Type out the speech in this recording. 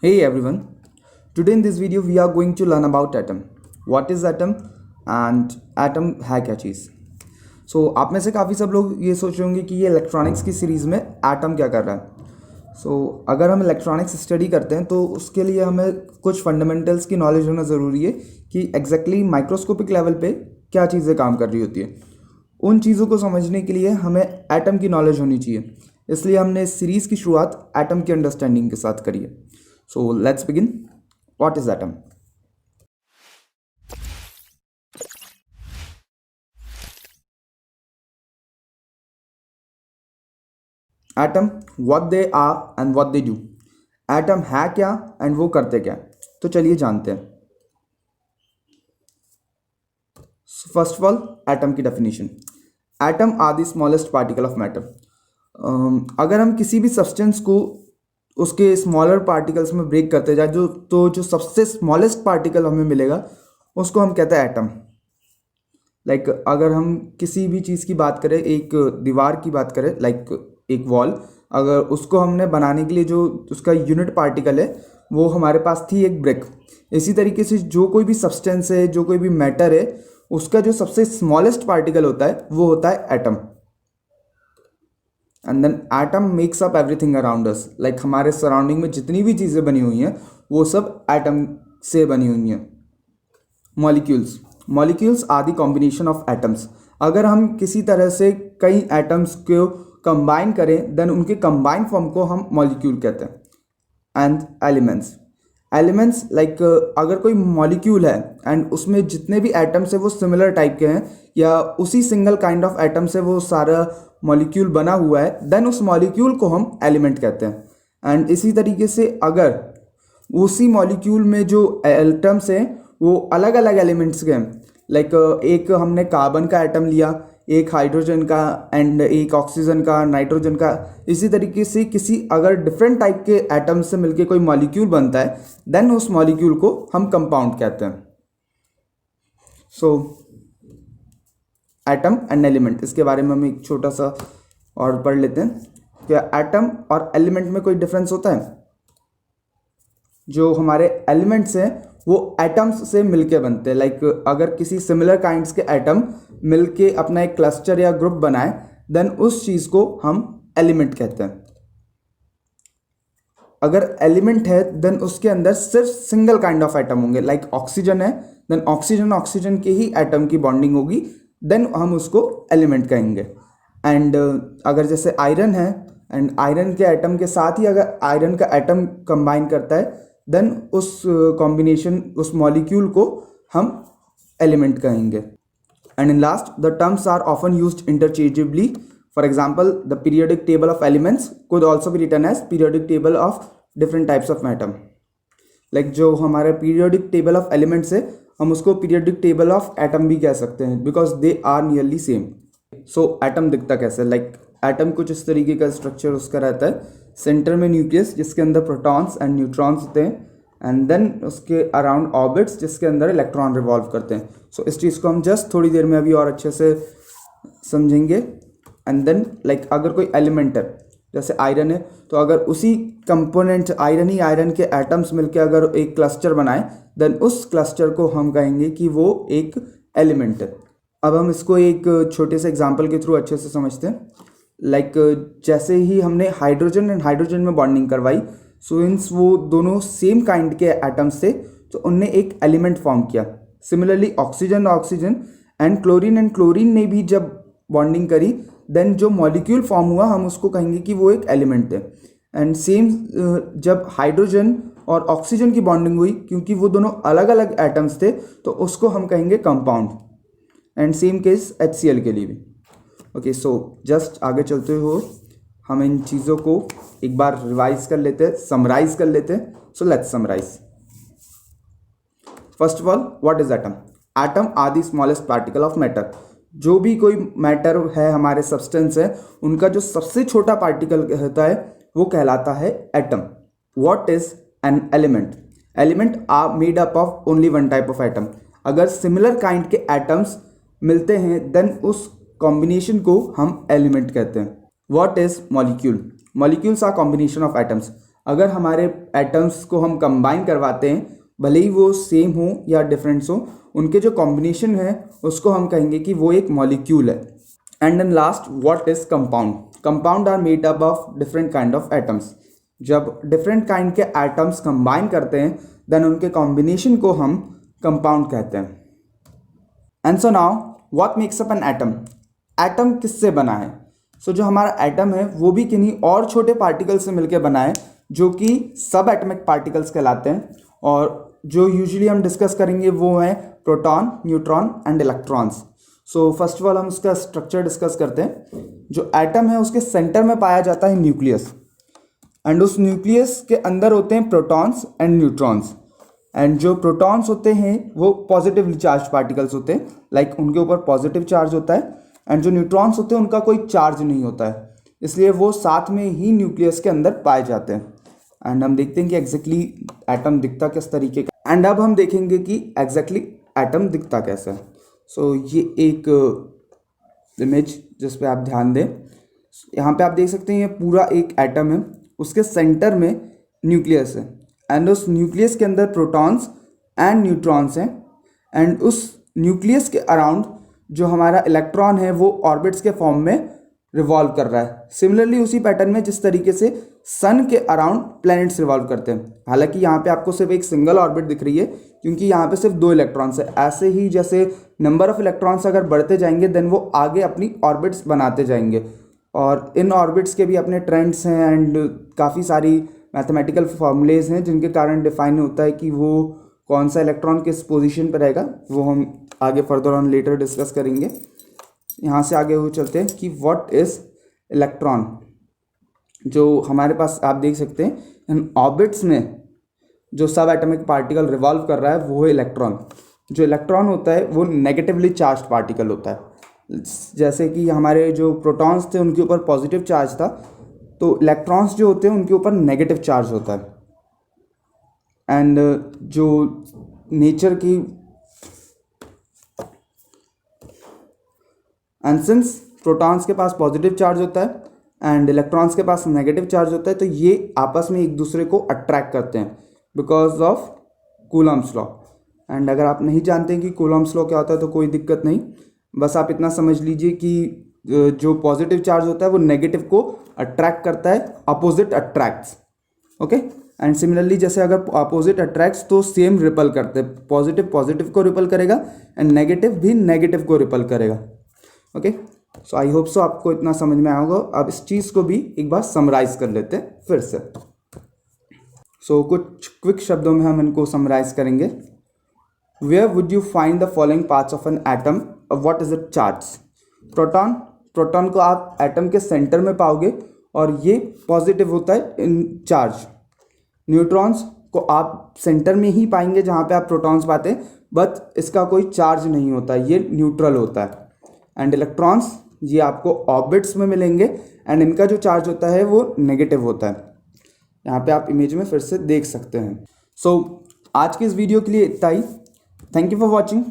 Hey everyone, today in this video we are going to learn about atom. What is atom and atom है क्या चीज़? आप में से काफ़ी सब लोग ये सोच रहे होंगे कि ये इलेक्ट्रॉनिक्स की सीरीज़ में एटम क्या कर रहा है। अगर हम इलेक्ट्रॉनिक्स स्टडी करते हैं तो उसके लिए हमें कुछ फंडामेंटल्स की नॉलेज होना ज़रूरी है कि एग्जैक्टली माइक्रोस्कोपिक लेवल पे क्या चीज़ें काम कर रही होती है। उन चीज़ों को समझने के लिए हमें एटम की नॉलेज होनी चाहिए, इसलिए हमने इस सीरीज़ की शुरुआत एटम की अंडरस्टैंडिंग के साथ करी है। So let's begin. What is atom? Atom, what they are and what they do. Atom है क्या and वो करते क्या? तो चलिए जानते हैं। फर्स्ट ऑफ ऑल एटम की definition. Atom are the smallest particle of matter. अगर हम किसी भी सब्सटेंस को उसके स्मॉलर पार्टिकल्स में ब्रेक करते जाए जो सबसे स्मॉलेस्ट पार्टिकल हमें मिलेगा उसको हम कहते हैं एटम। अगर हम किसी भी चीज़ की बात करें, एक दीवार की बात करें, एक वॉल, अगर उसको हमने बनाने के लिए जो उसका यूनिट पार्टिकल है वो हमारे पास थी एक ब्रिक। इसी तरीके से जो कोई भी सब्सटेंस है, जो कोई भी मैटर है, उसका जो सबसे स्मॉलेस्ट पार्टिकल होता है वो होता है atom. And then atom makes up everything around us. हमारे सराउंडिंग में जितनी भी चीज़ें बनी हुई हैं वो सब एटम से बनी हुई हैं। Molecules are the combination of atoms. अगर हम किसी तरह से कई एटम्स को कंबाइन करें देन उनके कंबाइन फॉर्म को हम मॉलिक्यूल कहते हैं। एंड एलिमेंट्स अगर कोई मॉलिक्यूल है एंड उसमें जितने भी एटम्स है वो सिमिलर टाइप के हैं या उसी सिंगल काइंड ऑफ एटम से वो सारा मॉलिक्यूल बना हुआ है, देन उस मॉलिक्यूल को हम एलिमेंट कहते हैं। एंड इसी तरीके से अगर उसी मॉलिक्यूल में जो एटम्स हैं वो अलग अलग एलिमेंट्स के हैं, एक हमने कार्बन का एटम लिया, एक हाइड्रोजन का एंड एक ऑक्सीजन का, नाइट्रोजन का, इसी तरीके से किसी अगर डिफरेंट टाइप के एटम से मिलके कोई मॉलिक्यूल बनता है देन उस मॉलिक्यूल को हम कंपाउंड कहते हैं। एटम एंड एलिमेंट, इसके बारे में हम एक छोटा सा और पढ़ लेते हैं। क्या एटम और एलिमेंट में कोई डिफरेंस होता है? जो हमारे एलिमेंट्स हैं वो एटम्स से मिलके बनते हैं। अगर किसी सिमिलर काइंड्स के एटम मिलके अपना एक क्लस्टर या ग्रुप बनाए देन उस चीज़ को हम एलिमेंट कहते हैं। अगर एलिमेंट है देन उसके अंदर सिर्फ सिंगल काइंड ऑफ एटम होंगे। ऑक्सीजन है देन ऑक्सीजन के ही एटम की बॉन्डिंग होगी, देन हम उसको एलिमेंट कहेंगे। एंड अगर जैसे आयरन है एंड आयरन के एटम के साथ ही अगर आयरन का एटम कंबाइन करता है देन उस कॉम्बिनेशन, उस मॉलिक्यूल को हम एलिमेंट कहेंगे। And in last, the terms are often used interchangeably. For example, the periodic table of elements could also be written as periodic table of different types of atom. जो हमारा periodic table of elements है हम उसको periodic table of atom भी कह सकते हैं because they are nearly same. Atom दिखता कैसे? एटम कुछ इस तरीके का स्ट्रक्चर उसका रहता है। सेंटर में न्यूक्लियस जिसके अंदर प्रोटॉन्स एंड न्यूट्रॉन्स होते हैं एंड देन उसके अराउंड ऑर्बिट्स जिसके अंदर इलेक्ट्रॉन रिवॉल्व करते हैं। इस चीज़ को हम जस्ट थोड़ी देर में अभी और अच्छे से समझेंगे। एंड देन अगर कोई एलिमेंट है जैसे आयरन है तो अगर उसी कंपोनेंट आयरन के एटम्स मिलकर अगर एक क्लस्टर बनाए देन उस क्लस्टर को हम कहेंगे कि वो एक एलिमेंट है। अब हम इसको एक छोटे से एग्जांपल के थ्रू अच्छे से समझते हैं। जैसे ही हमने हाइड्रोजन एंड हाइड्रोजन में बॉन्डिंग करवाई, सिंस वो दोनों सेम काइंड के एटम्स थे तो उनने एक एलिमेंट फॉर्म किया। सिमिलरली ऑक्सीजन एंड क्लोरीन ने भी जब बॉन्डिंग करी देन जो मॉलिक्यूल फॉर्म हुआ हम उसको कहेंगे कि वो एक एलिमेंट है। एंड सेम जब हाइड्रोजन और ऑक्सीजन की बॉन्डिंग हुई, क्योंकि वो दोनों अलग अलग एटम्स थे तो उसको हम कहेंगे compound. And same case HCl के लिए भी। ओके, जस्ट आगे चलते हुए हम इन चीज़ों को एक बार रिवाइज कर लेते हैं, समराइज कर लेते हैं। Let's summarise. First of all, what is atom? Atom are the smallest particle of matter. जो भी कोई मैटर है, हमारे सब्सटेंस है, उनका जो सबसे छोटा पार्टिकल होता है वो कहलाता है atom. What is an element? Element are made up of only one type of atom. अगर सिमिलर काइंड के एटम्स मिलते हैं देन उस कॉम्बिनेशन को हम एलिमेंट कहते हैं। What is molecule? Molecules are combination of atoms. अगर हमारे एटम्स को हम कंबाइन करवाते हैं, भले ही वो सेम हो या डिफरेंस हो, उनके जो कॉम्बिनेशन है उसको हम कहेंगे कि वो एक मॉलिक्यूल है। And then last, what is compound? Compound are made up of different kind of atoms. जब डिफरेंट काइंड के एटम्स कंबाइन करते हैं देन उनके कॉम्बिनेशन को हम कंपाउंड कहते हैं। And so now what makes up an atom? Atom किससे बना है? सो जो हमारा एटम है वो भी किन्हीं और छोटे पार्टिकल से मिलकर बना है जो कि सब एटमिक पार्टिकल्स कहलाते हैं, और जो यूजुअली हम डिस्कस करेंगे वो हैं proton, neutron and electrons. So first of all हम उसका स्ट्रक्चर डिस्कस करते हैं। जो एटम है उसके सेंटर में पाया जाता है न्यूक्लियस, एंड उस न्यूक्लियस के अंदर होते हैं प्रोटॉन्स एंड न्यूट्रॉन्स। एंड जो प्रोटॉन्स होते हैं वो पॉजिटिवली चार्ज पार्टिकल्स होते हैं, लाइक उनके ऊपर पॉजिटिव चार्ज होता है, एंड जो न्यूट्रॉन्स होते हैं उनका कोई चार्ज नहीं होता है, इसलिए वो साथ में ही न्यूक्लियस के अंदर पाए जाते हैं। एंड हम देखते हैं कि एग्जैक्टली एटम दिखता किस तरीके का, एंड अब हम देखेंगे कि एग्जैक्टली एटम दिखता कैसा है। सो ये एक इमेज जिस पे आप ध्यान दें, यहाँ पे आप देख सकते हैं ये पूरा एक एटम है, उसके सेंटर में न्यूक्लियस है, एंड उस न्यूक्लियस के अंदर प्रोटॉन्स एंड न्यूट्रॉन्स हैं, एंड उस न्यूक्लियस के अराउंड जो हमारा इलेक्ट्रॉन है वो ऑर्बिट्स के फॉर्म में रिवॉल्व कर रहा है। सिमिलरली उसी पैटर्न में जिस तरीके से सन के अराउंड प्लैनेट्स रिवॉल्व करते हैं। हालांकि यहाँ पे आपको सिर्फ एक सिंगल ऑर्बिट दिख रही है क्योंकि यहाँ पे सिर्फ 2 इलेक्ट्रॉन्स है। ऐसे ही जैसे नंबर ऑफ इलेक्ट्रॉन्स अगर बढ़ते जाएंगे देन वो आगे अपनी ऑर्बिट्स बनाते जाएंगे, और इन ऑर्बिट्स के भी अपने ट्रेंड्स हैं एंड काफ़ी सारी मैथमेटिकल फॉर्मूलेज हैं जिनके कारण डिफाइन होता है कि वो कौन सा इलेक्ट्रॉन किस पोजीशन पर रहेगा। वो हम आगे फर्दर ऑन लेटर डिस्कस करेंगे। यहाँ से आगे वो चलते हैं कि व्हाट इज़ इलेक्ट्रॉन। जो हमारे पास आप देख सकते हैं इन ऑर्बिट्स में जो सब एटॉमिक पार्टिकल रिवॉल्व कर रहा है वो है इलेक्ट्रॉन। जो इलेक्ट्रॉन होता है वो नेगेटिवली चार्ज पार्टिकल होता है। जैसे कि हमारे जो प्रोटॉन्स थे उनके ऊपर पॉजिटिव चार्ज था, तो इलेक्ट्रॉन्स जो होते हैं उनके ऊपर नेगेटिव चार्ज होता है। एंड जो नेचर की एंड सिंस प्रोटॉन्स के पास पॉजिटिव चार्ज होता है एंड इलेक्ट्रॉन्स के पास नेगेटिव चार्ज होता है, तो ये आपस में एक दूसरे को अट्रैक्ट करते हैं because of Coulomb's law. And अगर आप नहीं जानते हैं कि कूलम्ब्स लॉ क्या होता है तो कोई दिक्कत नहीं, बस आप इतना समझ लीजिए कि जो पॉजिटिव चार्ज होता है वो नेगेटिव को अट्रैक्ट करता है, opposite attracts. Okay, and similarly जैसे अगर अपोजिट अट्रैक्ट्स तो सेम रिपल करते हैं, पॉजिटिव पॉजिटिव को रिपल करेगा एंड नेगेटिव भी नेगेटिव को रिपल करेगा। Okay, so I hope so आपको इतना समझ में आया होगा। अब इस चीज़ को भी एक बार समराइज कर लेते हैं फिर से। सो कुछ क्विक शब्दों में हम इनको समराइज करेंगे। Where would you find the following parts of an atom, what is it charge? Proton, proton को आप एटम के सेंटर में पाओगे और ये पॉजिटिव होता है इन चार्ज। न्यूट्रॉन्स को आप सेंटर में ही पाएंगे जहाँ पे आप प्रोटॉन्स पाते हैं, बट इसका कोई चार्ज नहीं होता, ये न्यूट्रल होता है। एंड इलेक्ट्रॉन्स ये आपको ऑर्बिट्स में मिलेंगे एंड इनका जो चार्ज होता है वो नेगेटिव होता है। यहाँ पे आप इमेज में फिर से देख सकते हैं। सो आज की इस वीडियो के लिए इतना ही। Thank you for watching.